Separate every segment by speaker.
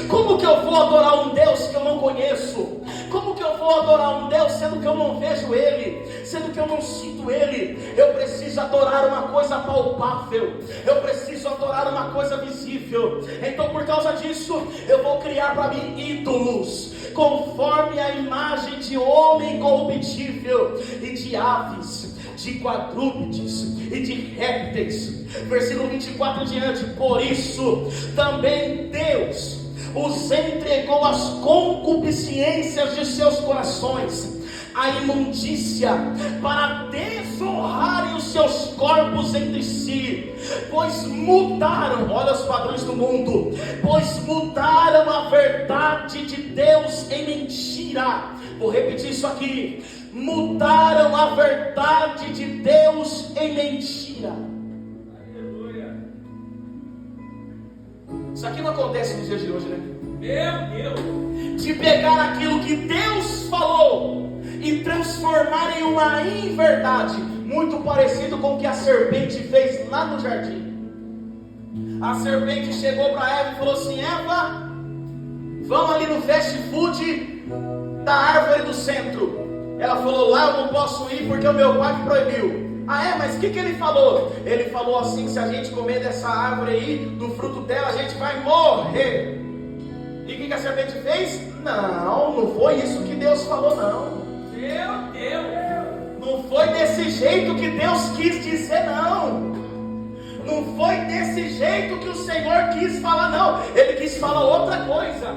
Speaker 1: Como que eu vou adorar um Deus que eu não conheço? Como que eu vou adorar um Deus sendo que eu não vejo Ele, sendo que eu não sinto Ele? Eu preciso adorar uma coisa palpável, eu preciso adorar uma coisa visível. Então por causa disso, eu vou criar para mim ídolos, conforme a imagem de homem corruptível, e de aves, de quadrúpedes e de répteis. Versículo 24 em diante. Por isso também Deus os entregou às concupiscências de seus corações, a imundícia, para desonrarem os seus corpos entre si, pois mudaram, olha os padrões do mundo, pois mudaram a verdade de Deus em mentira. Vou repetir isso aqui: mudaram a verdade de Deus em mentira. Aleluia. Isso aqui não acontece nos dias de hoje, né? Meu Deus! De pegar aquilo que Deus falou e transformar em uma inverdade, muito parecido com o que a serpente fez lá no jardim. A serpente chegou para Eva e falou assim: Eva, vamos ali no fast food da árvore do centro. Ela falou: lá eu não posso ir porque o meu pai me proibiu. Mas o que ele falou? Ele falou assim: que se a gente comer dessa árvore aí, do fruto dela, a gente vai morrer. E o que a serpente fez? Não foi isso que Deus falou, não. Meu Deus! Não foi desse jeito que Deus quis dizer, não. Não foi desse jeito que o Senhor quis falar, não. Ele quis falar outra coisa.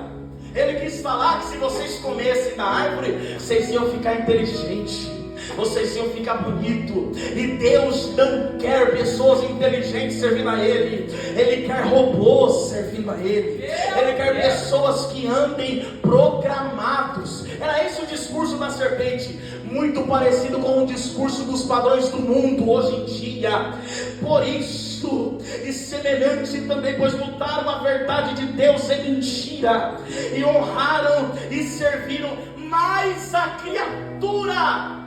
Speaker 1: Ele quis falar que se vocês comessem da árvore, vocês iam ficar inteligentes, vocês iam ficar bonito. E Deus não quer pessoas inteligentes servindo a Ele. Ele quer robôs servindo a Ele. Ele quer pessoas que andem programados. Era esse o discurso da serpente, muito parecido com o discurso dos padrões do mundo hoje em dia. Por isso, e semelhante também, pois mudaram a verdade de Deus em mentira, e honraram e serviram mais a criatura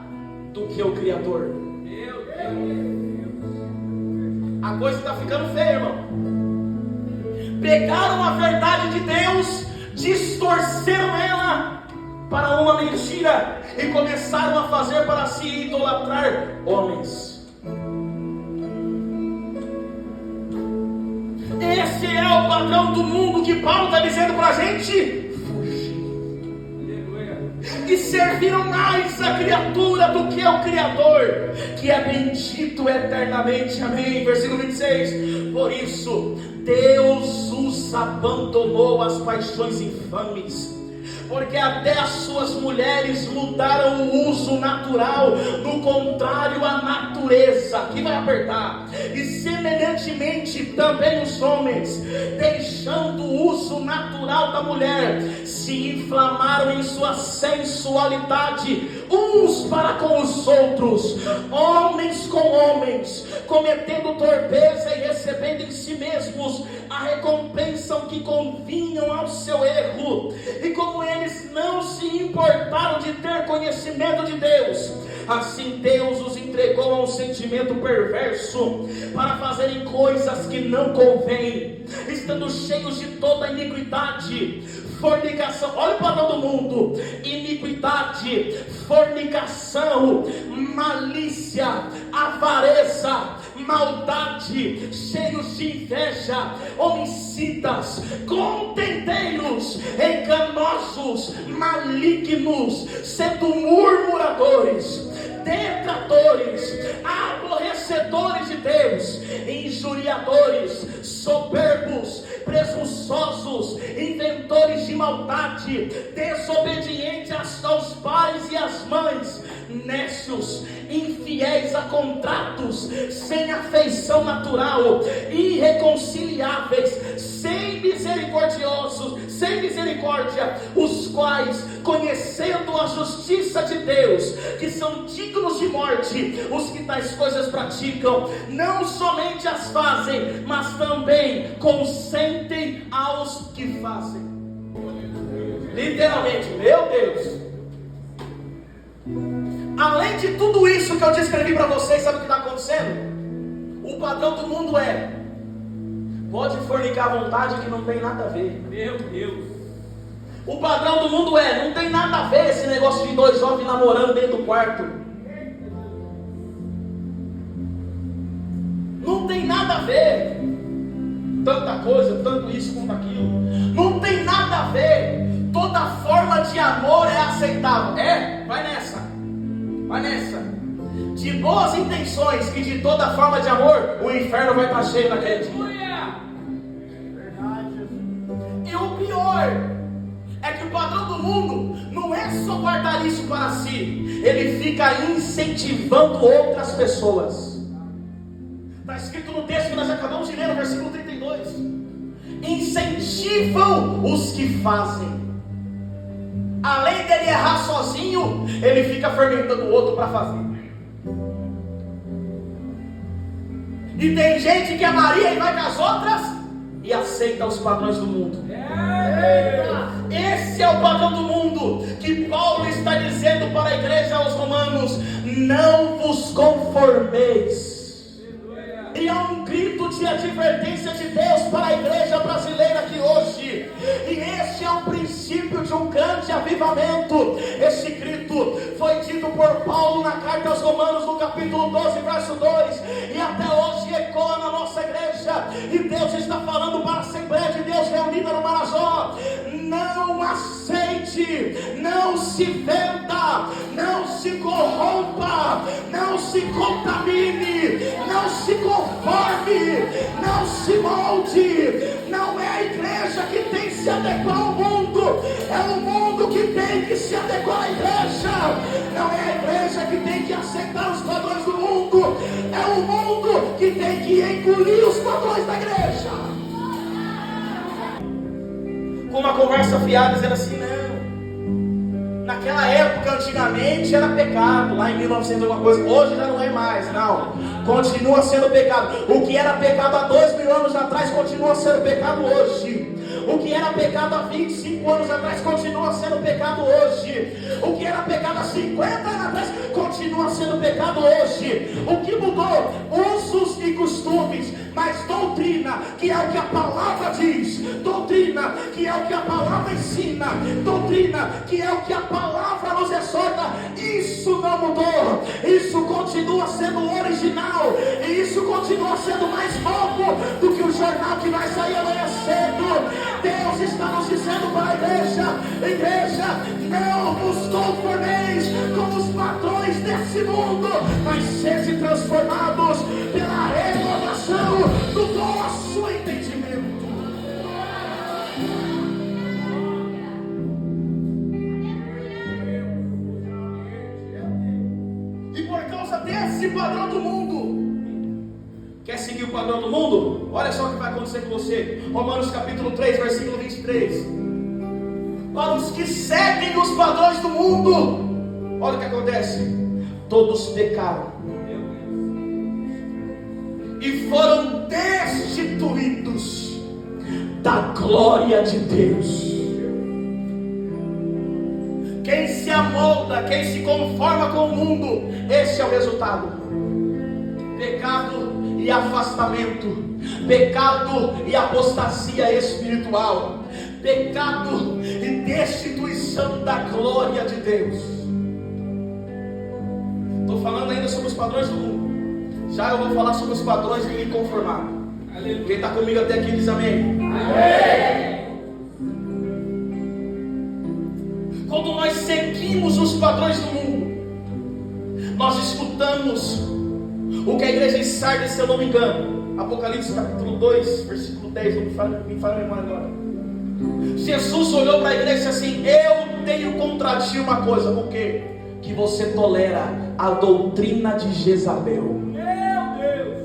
Speaker 1: do que o Criador. Meu Deus! A coisa está ficando feia, irmão. Pegaram a verdade de Deus, distorceram ela para uma mentira e começaram a fazer para si idolatrar homens. Esse é o padrão do mundo que Paulo está dizendo para a gente fugir. E serviram mais a criatura do que o Criador, que é bendito eternamente. Amém. Versículo 26. Por isso Deus os abandonou às paixões infames, porque até as suas mulheres mudaram o uso natural, no contrário à natureza. Aqui vai apertar. E semelhantemente também os homens, deixando o uso natural da mulher, se inflamaram em sua sensualidade, uns para com os outros, homens com homens, cometendo torpeza e recebendo em si mesmos a recompensa que convinham ao seu erro. E como eles não se importaram de ter conhecimento de Deus, assim Deus os entregou a um sentimento perverso, para fazerem coisas que não convêm, estando cheios de toda iniquidade, fornicação. Olha o padrão do mundo: iniquidade, fornicação, malícia, avareza, maldade, cheios de inveja, homicidas, contendeiros, enganosos, malignos, sendo murmuradores, detratores, aborrecedores de Deus, injuriadores, soberbos, presunçosos, inventores de maldade, desobedientes aos pais e às mães, nécios, infiéis a contratos, sem afeição natural, irreconciliáveis, sem misericórdia, os quais, conhecendo a justiça de Deus, que são dignos de morte, os que tais coisas praticam, não somente as fazem, mas também consentem aos que fazem. Literalmente, meu Deus. Além de tudo isso que eu descrevi para vocês, sabe o que está acontecendo? O padrão do mundo é: Pode fornicar à vontade que não tem nada a ver.
Speaker 2: Meu Deus.
Speaker 1: O padrão do mundo não tem nada a ver esse negócio de dois jovens namorando dentro do quarto. Não tem nada a ver. Tanta coisa, tanto isso quanto aquilo. Não tem nada a ver. Toda forma de amor é aceitável. Vai nessa. Vai nessa. De boas intenções e de toda forma de amor, o inferno vai estar cheio naquele dia. E o pior é que o padrão do mundo não é só guardar isso para si, ele fica incentivando outras pessoas. Está escrito no texto que nós acabamos de ler, no versículo 32. Incentivam os que fazem. Além dele errar sozinho, ele fica fermentando o outro para fazer. E tem gente que é Maria e vai com as outras e aceita os padrões do mundo. Esse é o padrão do mundo que Paulo está dizendo para a igreja aos romanos: não vos conformeis. E é um grito de advertência de Deus para a igreja brasileira aqui hoje. E esse é o princípio de um grande avivamento. Esse grito foi dito por Paulo na carta aos Romanos, no capítulo 12, verso 2. E até hoje ecoa na nossa igreja. E Deus está falando para a Assembleia de Deus reunida no Marajó: não aceite, não se venda, não se corrompa, não se contamine, não se conforme, não se molde. Não é a igreja que tem que se adequar ao mundo, é o mundo que tem que se adequar à igreja. Não é a igreja que tem que aceitar os padrões do mundo, é o mundo que tem que engolir os padrões da igreja. Com uma conversa fiada, dizendo assim: não, naquela época, antigamente era pecado, lá em 1900 alguma coisa, hoje já não é mais. Não, continua sendo pecado. O que era pecado há 2000 anos atrás continua sendo pecado hoje. O que era pecado há 25 anos atrás continua sendo pecado hoje. O que era pecado há 50 anos atrás continua sendo pecado hoje. O que mudou? Usos e costumes, mas doutrina, que é o que a palavra diz, doutrina, que é o que a palavra ensina, doutrina, que é o que a palavra nos exorta, isso não mudou. Isso continua sendo original, e isso continua sendo mais novo do que o jornal que vai sair amanhã cedo. Deus está nos dizendo para a igreja, não vos conformeis com os padrões desse mundo, mas sede transformados pela renovação do vosso entendimento. E por causa desse padrão do mundo, quer seguir o padrão do mundo? Olha só o que vai acontecer com você. Romanos capítulo 3, versículo 23. Para os que seguem os padrões do mundo, olha o que acontece: todos pecaram e foram destituídos da glória de Deus. Quem se amolda, quem se conforma com o mundo, esse é o resultado: pecado e afastamento, pecado e apostasia espiritual, pecado e destituição da glória de Deus. Estou falando ainda sobre os padrões do mundo. Já eu vou falar sobre os padrões de me conformar. Quem está comigo até aqui diz amém. Amém. Quando nós seguimos os padrões do mundo, nós escutamos o que a igreja em Sardes, se eu não me engano, Apocalipse capítulo 2, versículo 10, não me fala a memória agora. Jesus olhou para a igreja e disse assim: eu tenho contra ti uma coisa. O quê? Que você tolera a doutrina de Jezabel. Meu Deus!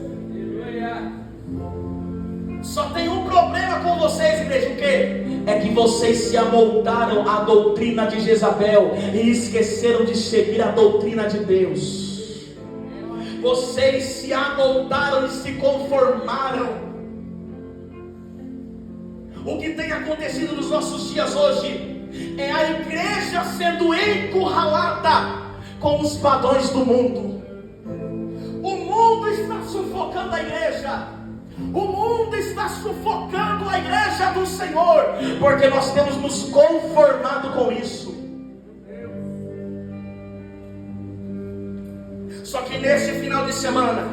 Speaker 1: Só tem um problema com vocês, igreja. O quê? É que vocês se amoldaram à doutrina de Jezabel e esqueceram de seguir a doutrina de Deus. Vocês se amoldaram e se conformaram. O que tem acontecido nos nossos dias hoje é a igreja sendo encurralada com os padrões do mundo. O mundo está sufocando a igreja. O mundo está sufocando a igreja do Senhor, porque nós temos nos conformado com isso. Só que nesse final de semana,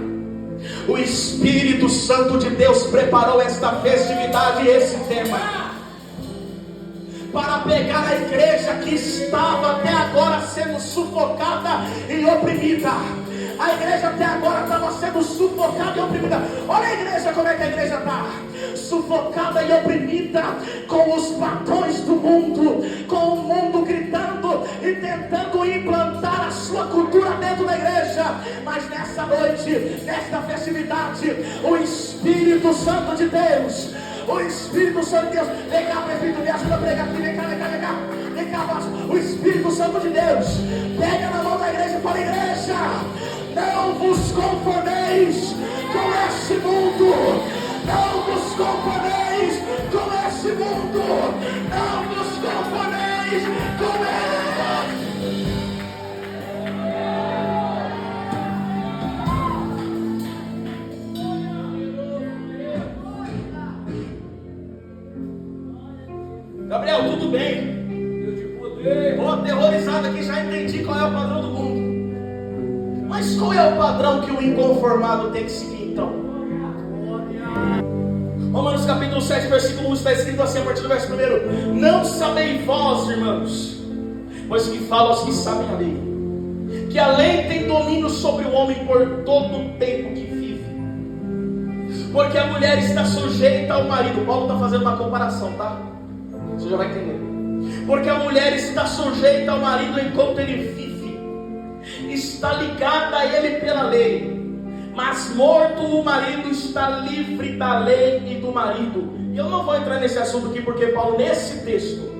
Speaker 1: o Espírito Santo de Deus preparou esta festividade e esse tema para pegar a igreja que estava até agora sendo sufocada e oprimida. A igreja até agora estava sendo sufocada e oprimida. Olha a igreja, como é que a igreja está sufocada e oprimida com os padrões do mundo, com o mundo gritando e tentando implantar a sua cultura dentro da igreja. Mas nessa noite, nesta festividade, o Espírito Santo de Deus, o Espírito Santo de Deus, vem cá, prefeito, me ajuda a pregar aqui, vem cá, o Espírito Santo de Deus pega na mão da igreja e fala: igreja, não vos conformeis com esse mundo, não vos conformeis com esse mundo, não vos conformeis com ele. Gabriel, tudo bem? Estou aterrorizado aqui, já entendi qual é o padrão do mundo. Mas qual é o padrão que o inconformado tem que seguir então? Romanos capítulo 7, versículo 1 está escrito assim, a partir do verso 1: Não sabeis vós, irmãos, pois que falo aos que sabem a lei, que a lei tem domínio sobre o homem por todo o tempo que vive. Porque a mulher está sujeita ao marido. Paulo está fazendo uma comparação, tá? Você já vai entender. Porque a mulher está sujeita ao marido enquanto ele vive, está ligada a ele pela lei, mas morto o marido está livre da lei e do marido. E eu não vou entrar nesse assunto aqui, porque Paulo nesse texto,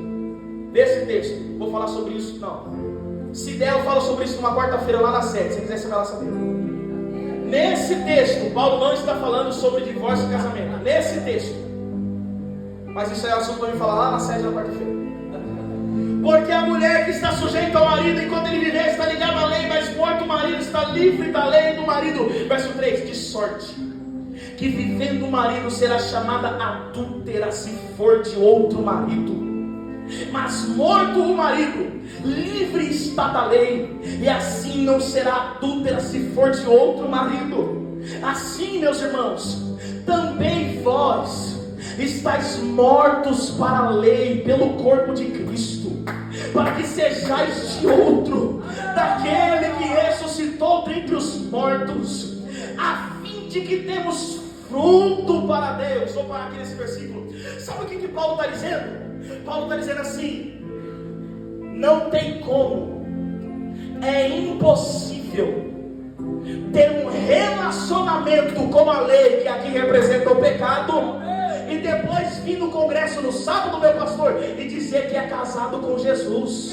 Speaker 1: vou falar sobre isso não. Se der eu falo sobre isso numa quarta-feira lá na sede, se quiser você vai lá saber. Nesse texto, Paulo não está falando sobre divórcio e casamento, nesse texto. Mas isso é assunto para me falar lá na sede na quarta-feira. Porque a mulher que está sujeita ao marido enquanto ele viver está ligada à lei, mas morto o marido está livre da lei e do marido. Verso 3: De sorte que vivendo o marido será chamada adúltera se for de outro marido. Mas morto o marido, livre está da lei, e assim não será adúltera se for de outro marido. Assim, meus irmãos, também vós estáis mortos para a lei pelo corpo de Cristo, para que sejais de outro, daquele que ressuscitou dentre os mortos, a fim de que temos fruto para Deus. Vou parar aqui nesse versículo. Sabe o que Paulo está dizendo? Paulo está dizendo assim: não tem como, é impossível ter um relacionamento com a lei, que aqui representa o pecado, e depois vir no congresso no sábado, meu pastor, e dizer que é casado com Jesus.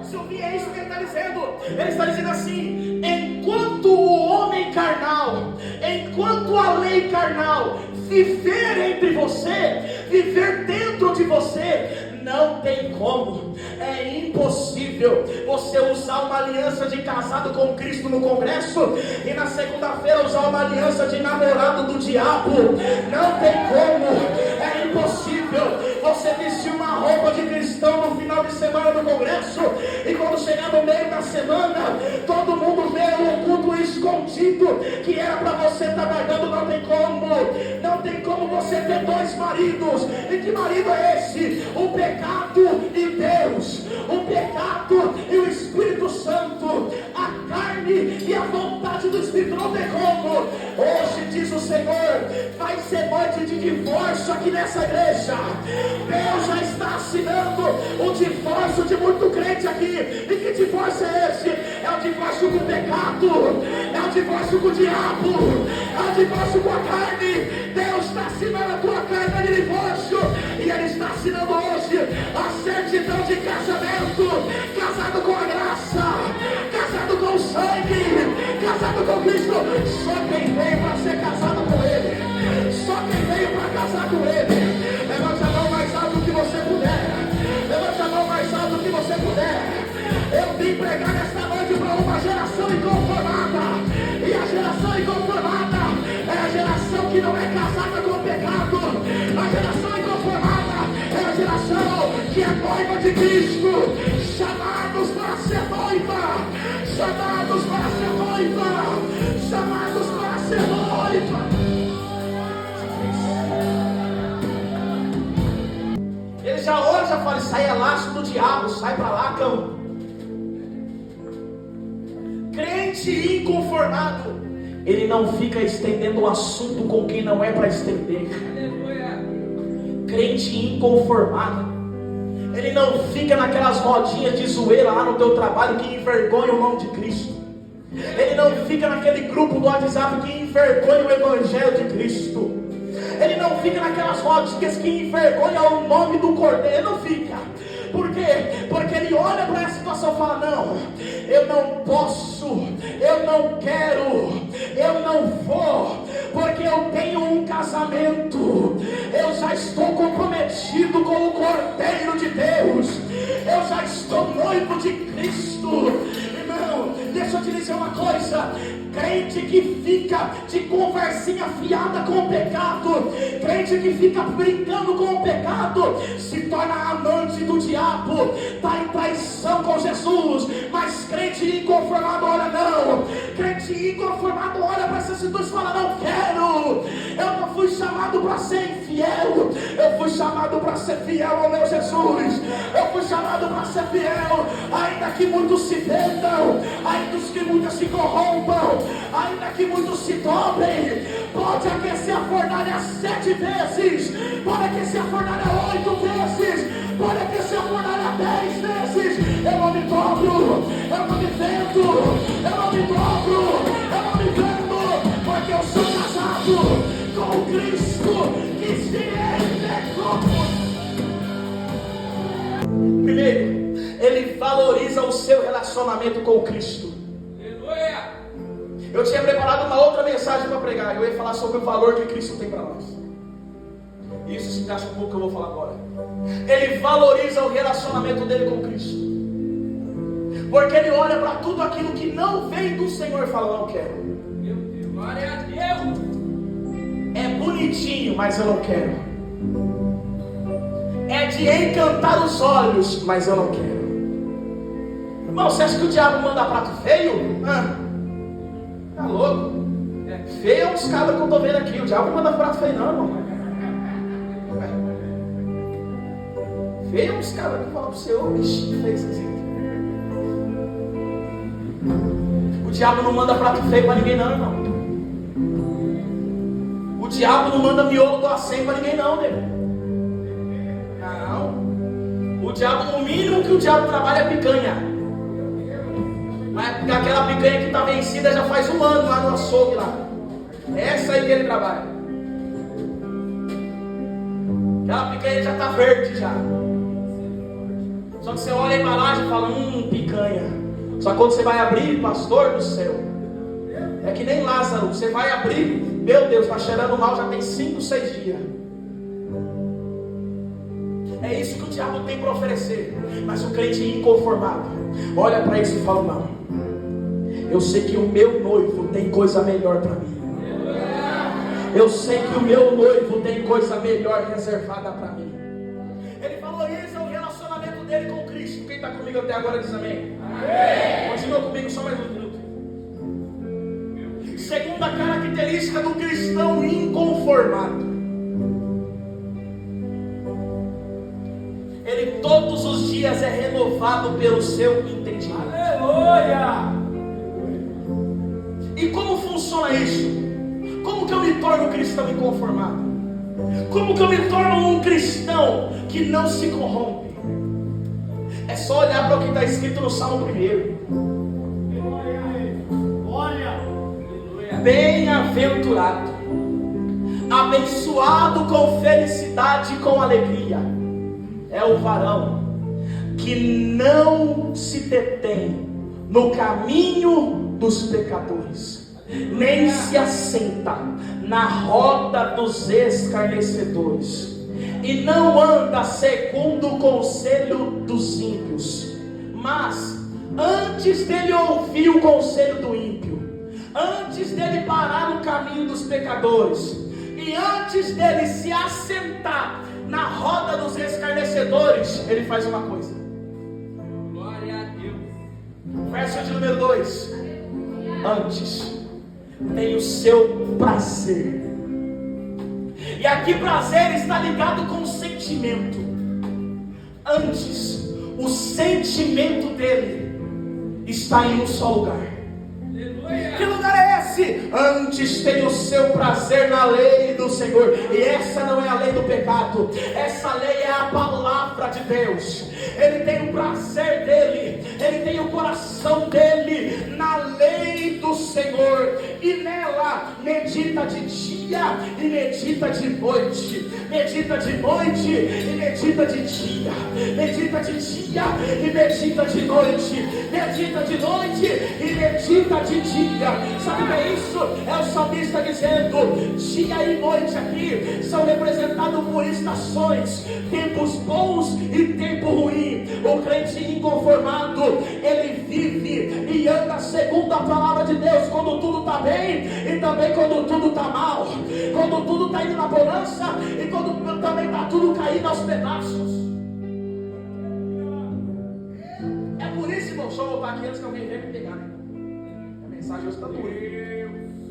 Speaker 1: Se eu vi, é isso que ele está dizendo. Ele está dizendo assim: enquanto o homem carnal, enquanto a lei carnal viver entre você, viver dentro de você, não tem como, é impossível você usar uma aliança de casado com Cristo no congresso e na segunda-feira usar uma aliança de namorado do diabo. Não tem como, é impossível você vestir uma roupa de cristão no final de semana no congresso e quando chegar no meio da semana todo mundo vê o culto escondido que era para você estar guardando. Não tem como, não tem como você ter dois maridos. E que marido é esse? O pecado e Deus, o pecado e o Espírito Santo, a carne e a vontade do Espírito. Não tem como. Hoje diz o Senhor, vai ser noite de divórcio aqui nessa igreja. Deus já está assinando o divórcio de muito crente aqui. E que divórcio é esse? É o divórcio com o pecado, é o divórcio com o diabo, é o divórcio com a carne. Deus está assinando a tua carne de divórcio, e Ele está assinando hoje a certidão de casamento. Casado com a graça, casado com o sangue, casado com Cristo. Só quem veio para ser casado com Ele, só quem veio para casar com Ele. Levante a mão mais alto que você puder, levante a mão mais alto que você puder. Eu vim pregar nesta noite para uma geração inconformada, e a geração inconformada noiva de Cristo, chamados para ser noiva, chamados para ser noiva, chamados para ser noiva. Ele já ora, já fala, sai é laço do diabo, sai para lá, cão. Crente inconformado, ele não fica estendendo o assunto com quem não é para estender. Crente inconformado, ele não fica naquelas rodinhas de zoeira lá no teu trabalho que envergonha o nome de Cristo. Ele não fica naquele grupo do WhatsApp que envergonha o Evangelho de Cristo. Ele não fica naquelas rodinhas que envergonham o nome do Cordeiro. Ele não fica. Por quê? Porque ele olha para essa situação e fala, não, eu não posso, eu não quero, eu não vou, porque eu tenho um casamento, eu já estou comprometido com o Cordeiro de Deus, eu já estou noivo de Cristo. Irmão, deixa eu te dizer uma coisa, crente que fica de conversinha fiada com o pecado, crente que fica brincando com o pecado, se torna amante do diabo, está em traição com Jesus. Mas crente inconformado olha, não, crente inconformado olha para essa situação e fala, não quero, eu não fui chamado para ser infiel, eu fui chamado para ser fiel ao meu Jesus, eu fui chamado para ser fiel, ainda que muitos se vendam, ainda que muitos se corrompam, ainda que muitos se dobrem, pode aquecer a fornalha 7 vezes, pode aquecer a fornalha 8 vezes, pode aquecer a fornalha 10 vezes, eu não me dobro, eu não me vendo, eu não me dobro, eu não me vendo, porque eu sou casado com Cristo, que se Ele é como. Primeiro, ele valoriza o seu relacionamento com Cristo. Eu tinha preparado uma outra mensagem para pregar. Eu ia falar sobre o valor que Cristo tem para nós. Isso se encaixa com o que eu vou falar agora. Ele valoriza o relacionamento dele com Cristo, porque ele olha para tudo aquilo que não vem do Senhor e fala, não quero. Meu Deus, glória a Deus. É bonitinho, mas eu não quero. É de encantar os olhos, mas eu não quero. Irmão, você acha que o diabo manda prato feio? Tá louco? Feio é uns cabras que eu tô vendo aqui. O diabo não manda prato feio não, irmão. Feio é uns cabras que falam pro seu, bichinho feio esquisito. O diabo não manda prato feio pra ninguém não, irmão. O diabo não manda miolo do acém pra ninguém não, nego. Não. O diabo, o mínimo que o diabo trabalha é picanha. Mas aquela picanha que está vencida já faz 1 ano lá no açougue lá. Essa aí que ele trabalha. Aquela picanha já está verde já. Só que você olha a embalagem e fala, picanha. Só que quando você vai abrir, pastor do céu, é que nem Lázaro, você vai abrir, meu Deus, está cheirando mal, já tem 5, 6 dias. É isso que o diabo tem para oferecer. Mas o crente inconformado olha para isso e fala, não, eu sei que o meu noivo tem coisa melhor para mim. Eu sei que o meu noivo tem coisa melhor reservada para mim. Ele valoriza o relacionamento dele com Cristo. Quem está comigo até agora diz amém. Amém. Continua comigo só mais 1 minuto. Segunda característica do cristão inconformado, ele todos os dias é renovado pelo seu entendimento. Aleluia! E como funciona isso? Como que eu me torno um cristão inconformado? Como que eu me torno um cristão que não se corrompe? É só olhar para o que está escrito no Salmo 1. Olha! Bem-aventurado, abençoado com felicidade e com alegria, é o varão que não se detém no caminho dos pecadores, nem se assenta na roda dos escarnecedores, e não anda segundo o conselho dos ímpios, mas antes dele ouvir o conselho do ímpio, antes dele parar no caminho dos pecadores, e antes dele se assentar na roda dos escarnecedores, 2, ele faz uma coisa.
Speaker 2: Glória a Deus.
Speaker 1: Verso de número 2. Antes tem o seu prazer. E aqui prazer está ligado com o sentimento. Antes, o sentimento dele está em um só lugar. Que lugar é esse? Antes tem o seu prazer na lei do Senhor. E essa não é a lei do pecado. Essa lei é a palavra de Deus. Ele tem o prazer dele. Ele tem o coração dele na lei do Senhor. E nela medita de dia e medita de noite. Medita de noite e medita de dia. Medita de dia e medita de noite. Medita de noite e medita de dia. Sabe o que é isso? É o salmista dizendo: dia e noite aqui são representados por estações, tempos bons e tempo ruim. O crente inconformado, ele vive e anda segundo a palavra de Deus quando tudo está bem e também quando tudo está mal, quando tudo está indo na bonança e quando também está tudo caindo aos pedaços. É por isso, irmão, deixa eu voltar aqui antes que alguém venha me pegar, né? A mensagem hoje está dura.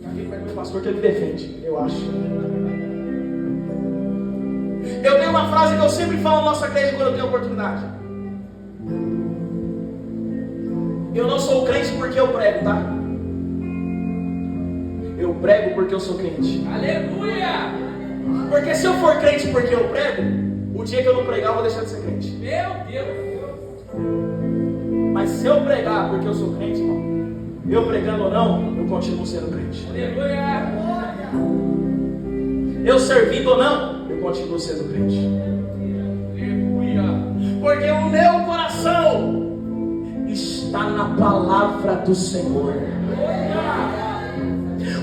Speaker 1: Alguém vai ver o pastor que ele defende, eu acho. Eu tenho uma frase que eu sempre falo na nossa igreja quando eu tenho oportunidade. Eu não sou crente porque eu prego, tá? Eu prego porque eu sou crente.
Speaker 2: Aleluia!
Speaker 1: Porque se eu for crente porque eu prego, o dia que eu não pregar eu vou deixar de ser crente.
Speaker 2: Meu Deus!
Speaker 1: Mas se eu pregar porque eu sou crente, irmão, eu pregando ou não, eu continuo sendo crente.
Speaker 2: Aleluia!
Speaker 1: Eu servindo ou não, eu continuo sendo crente.
Speaker 2: Aleluia!
Speaker 1: Porque o meu coração está na palavra do Senhor.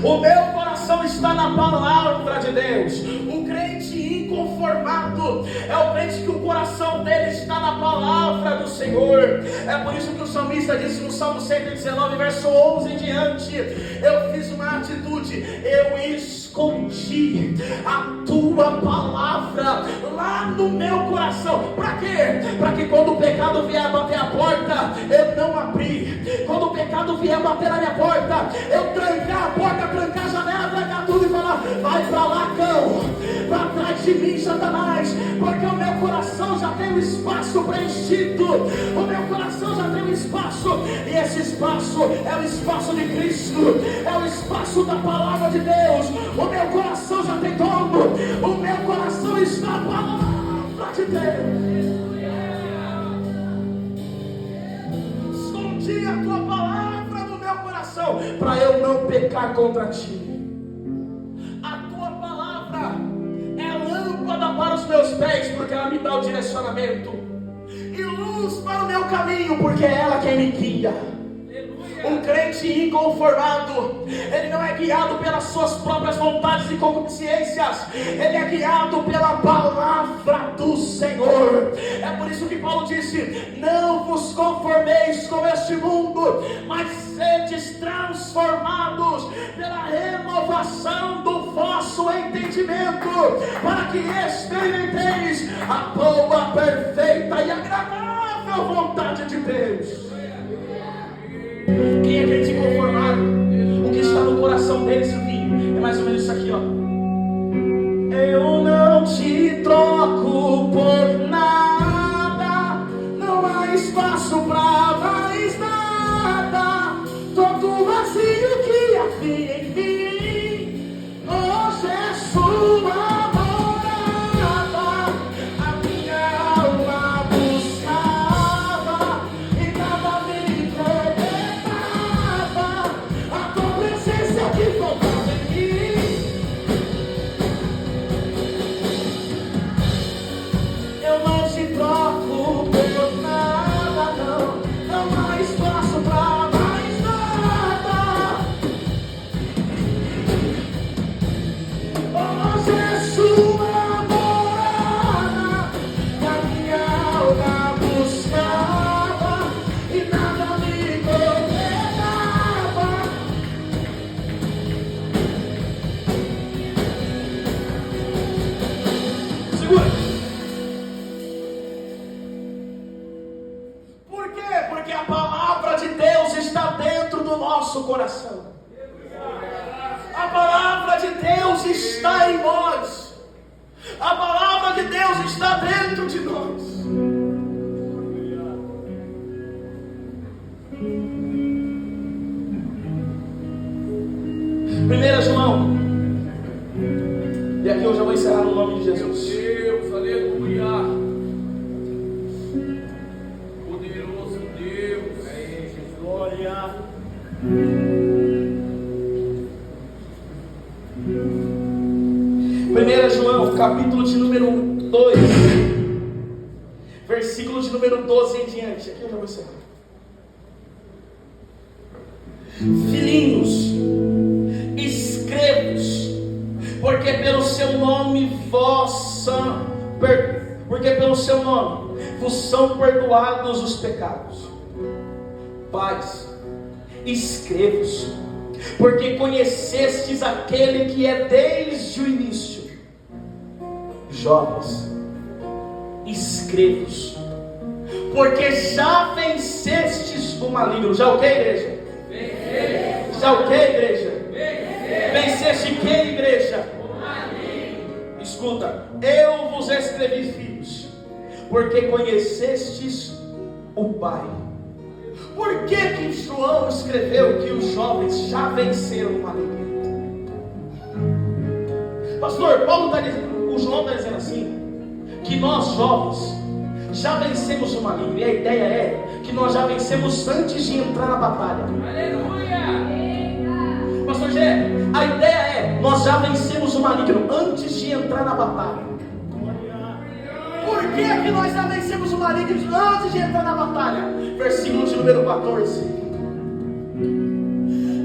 Speaker 1: O meu coração está na palavra de Deus. O crente inconformado é o crente que o coração dele está na palavra do Senhor. É por isso que o salmista disse no Salmo 119, verso 11 em diante: eu fiz uma atitude, eu escondi a tua palavra lá no meu coração. Para quê? Para que quando o pecado vier bater a porta, eu não abrir. Quando o pecado vier bater na minha porta, eu trancar a porta, trancar a janela, trancar tudo e falar: vai pra lá, cão, pra trás de mim, Satanás, porque o meu coração já tem um espaço preenchido. O meu coração já tem um espaço, e esse espaço é o espaço de Cristo, é o espaço da palavra de Deus. O meu coração já tem dono, o meu coração está na palavra de Deus. Escondi a tua palavra no meu coração, para eu não pecar contra ti. A tua palavra é lâmpada para os meus pés, porque ela me dá o direcionamento, e luz para o meu caminho, porque é ela quem me guia. Um crente inconformado, ele não é guiado pelas suas próprias vontades e concupiscências, ele é guiado pela palavra do Senhor. É por isso que Paulo disse: não vos conformeis com este mundo, mas sedes transformados pela renovação do vosso entendimento, para que experimenteis a boa, perfeita e agradável vontade de Deus. Quem é crente inconformado, o que está no coração dele, Silvinho, é mais ou menos isso aqui, ó: eu não te troco por nada, não há espaço pra mais nada, todo vazio que havia em mim, hoje é sua morada, a minha alma coração. A palavra de Deus está em nós. A palavra de Deus está dentro de nós. 1 João, e aqui eu já vou encerrar no nome de Jesus.
Speaker 2: Deus, aleluia. Poderoso Deus.
Speaker 1: Glória. 1 João, capítulo de número 2, versículo de número 12 em diante. Aqui eu já vou encerrar. Filhinhos, escrevo-vos, porque pelo seu nome vos são perdoados os pecados. Pais, escrevo-vos, porque conhecestes aquele que é desde o início. Jovens, escrevo-vos, porque já vencestes o maligno. Já o que, igreja? Já o que, igreja? Venceste que, igreja? Escuta, eu vos escrevi, filhos, porque conhecestes o Pai. Por que João escreveu que os jovens já venceram o maligno? Pastor, o João está dizendo assim, que nós jovens já vencemos o maligno, e a ideia é que nós já vencemos antes de entrar na batalha.
Speaker 2: Aleluia.
Speaker 1: Pastor Gé, a ideia é, nós já vencemos o maligno antes de entrar na batalha. Por que nós já vencemos o maligno antes de entrar na batalha? Versículo de número 14.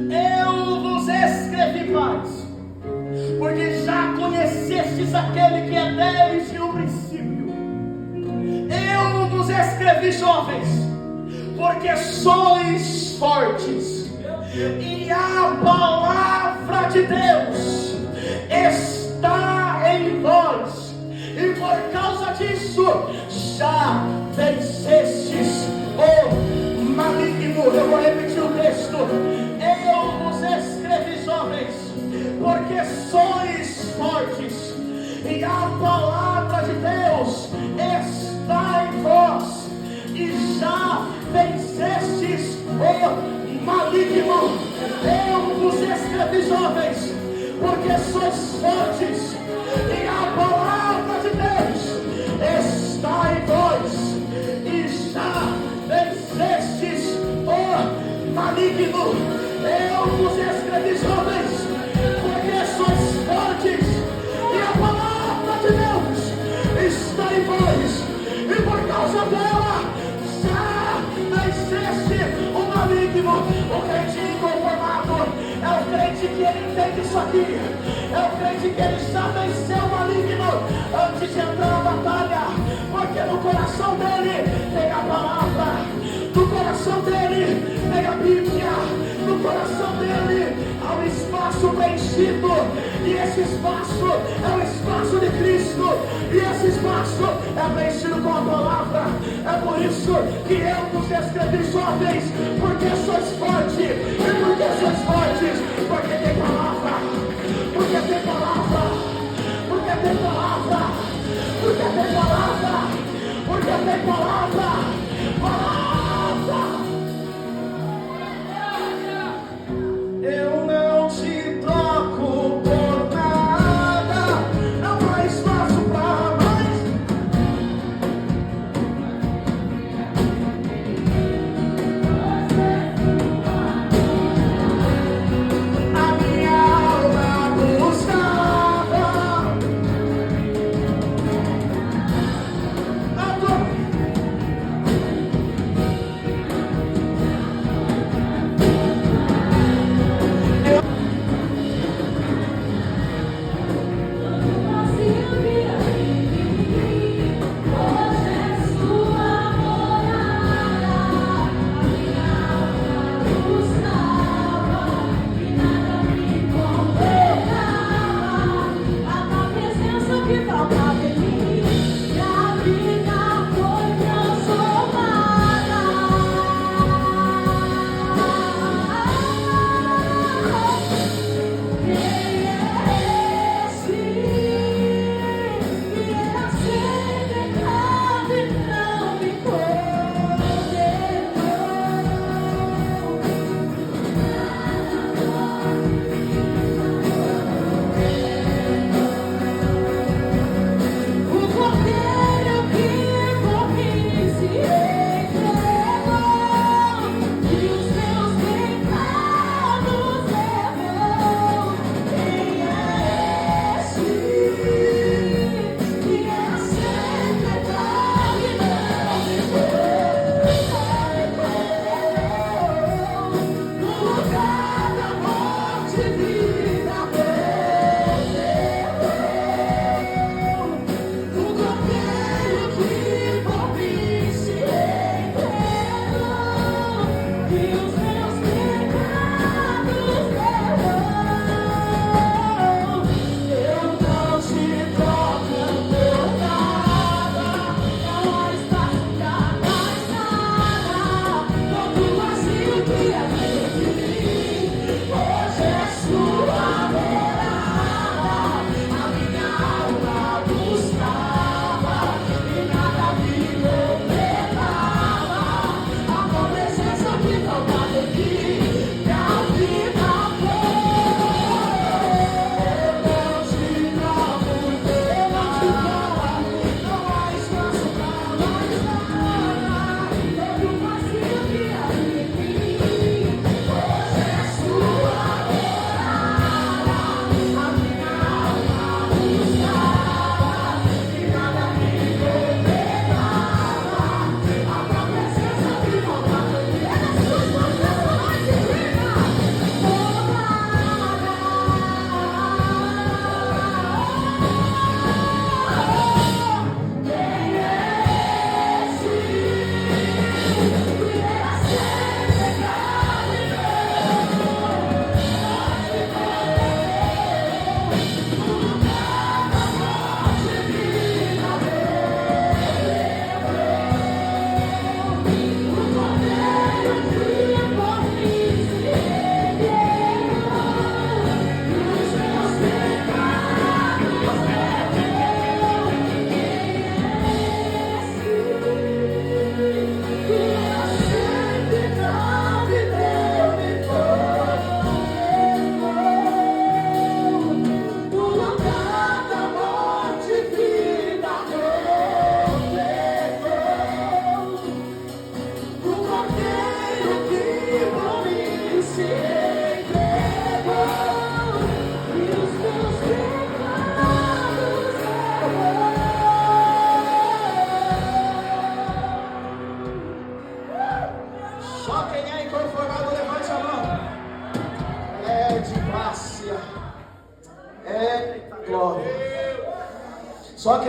Speaker 1: Eu vos escrevi, pais, porque já conhecestes aquele que é desde o princípio. Eu vos escrevi, jovens, porque sois fortes, e a palavra de Deus está em vós, e por causa disso já vencestes o maligno. Eu vou repetir o texto. Eu vos escrevi, jovens, porque sois fortes, e a palavra de Deus está em vós, e já vencestes o maligno. Eu vos escrevi, jovens, porque sois fortes, e a palavra de Deus está em vós, e já vencestes o maligno. Eu vos escrevi, jovens, porque sois fortes, e a palavra de Deus está em vós, e por causa dela já venceste o maligno. O crente inconformado é o crente que ele entende isso aqui, é o crente que ele já venceu o maligno antes de entrar na batalha, porque no coração dele tem a palavra, no coração dele tem a Bíblia, no coração dele há um espaço preenchido, e esse espaço é o espaço de Cristo, e esse espaço é preenchido com a palavra. É por isso que eu vos escrevi, jovens, porque sois fortes. E por que sois fortes? Porque tem palavra, porque tem palavra, porque tem palavra, porque tem palavra, porque tem palavra, palavra. Eu não te troco por nada, não há espaço para mais. A minha alma buscava a tua.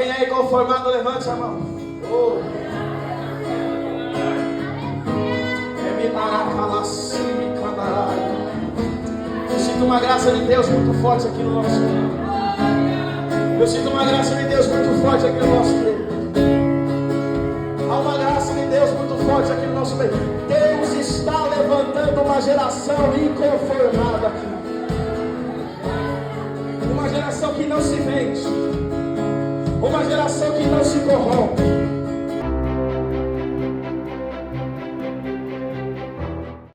Speaker 1: Alguém aí conformado, levante a mão. Oh. Eu sinto uma graça de Deus muito forte aqui no nosso meio. Eu sinto uma graça de Deus muito forte aqui no nosso meio. Há uma graça de Deus muito forte aqui no nosso meio. Deus está levantando uma geração inconformada.